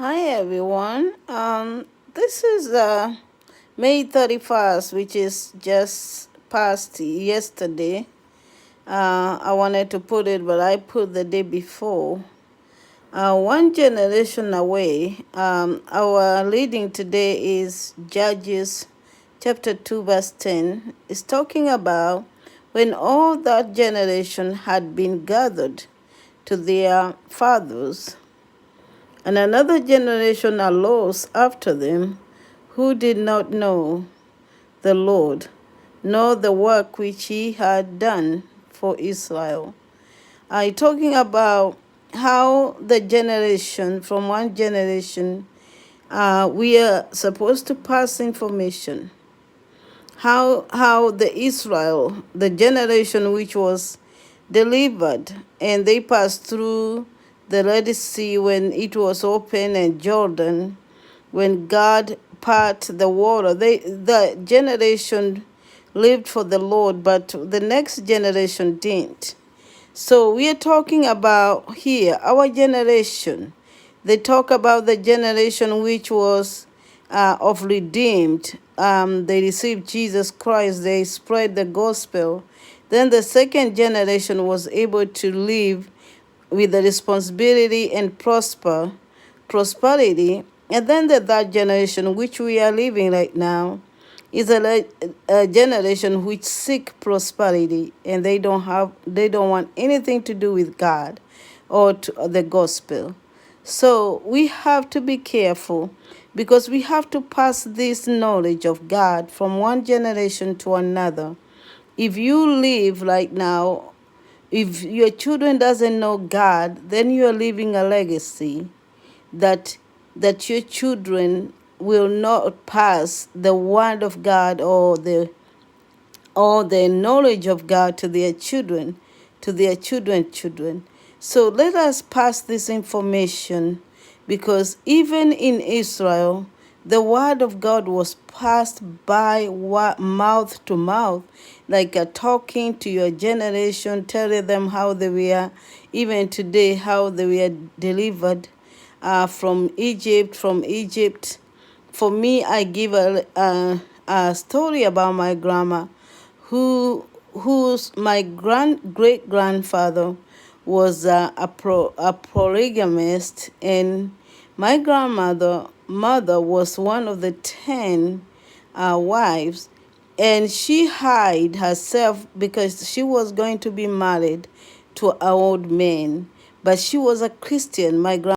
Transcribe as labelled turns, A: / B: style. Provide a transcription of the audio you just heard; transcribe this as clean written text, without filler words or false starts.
A: Hi everyone. This is May 31st, which is just past yesterday. I wanted to put it, but I put the day before. One generation away. Our leading today is Judges chapter 2, verse 10. It's talking about when all that generation had been gathered to their fathers, and another generation arose after them, who did not know the Lord, nor the work which he had done for Israel. I'm talking about how the generation, from one generation, we are supposed to pass information. How the Israel, the generation which was delivered, and they passed through the Red Sea when it was open, and Jordan when God parted the water. The generation lived for the Lord, but the next generation didn't. So we are talking about here our generation. They talk about the generation which was of redeemed. They received Jesus Christ. They spread the gospel. Then the second generation was able to live with the responsibility and prosperity. And then the third generation, which we are living right now, is a generation which seek prosperity, and they don't want anything to do with God or the gospel. So we have to be careful, because we have to pass this knowledge of God from one generation to another. If you live right now, if your children doesn't know God, then you are leaving a legacy that your children will not pass the word of God or the knowledge of God to their children, children. So let us pass this information, because even in Israel, the word of God was passed by mouth to mouth, like talking to your generation, telling them how they were, even today, how they were delivered from Egypt. For me, I give a story about my grandma, whose my great grandfather was a polygamist, and my mother was one of the 10 wives, and she hid herself because she was going to be married to an old man, but she was a Christian. My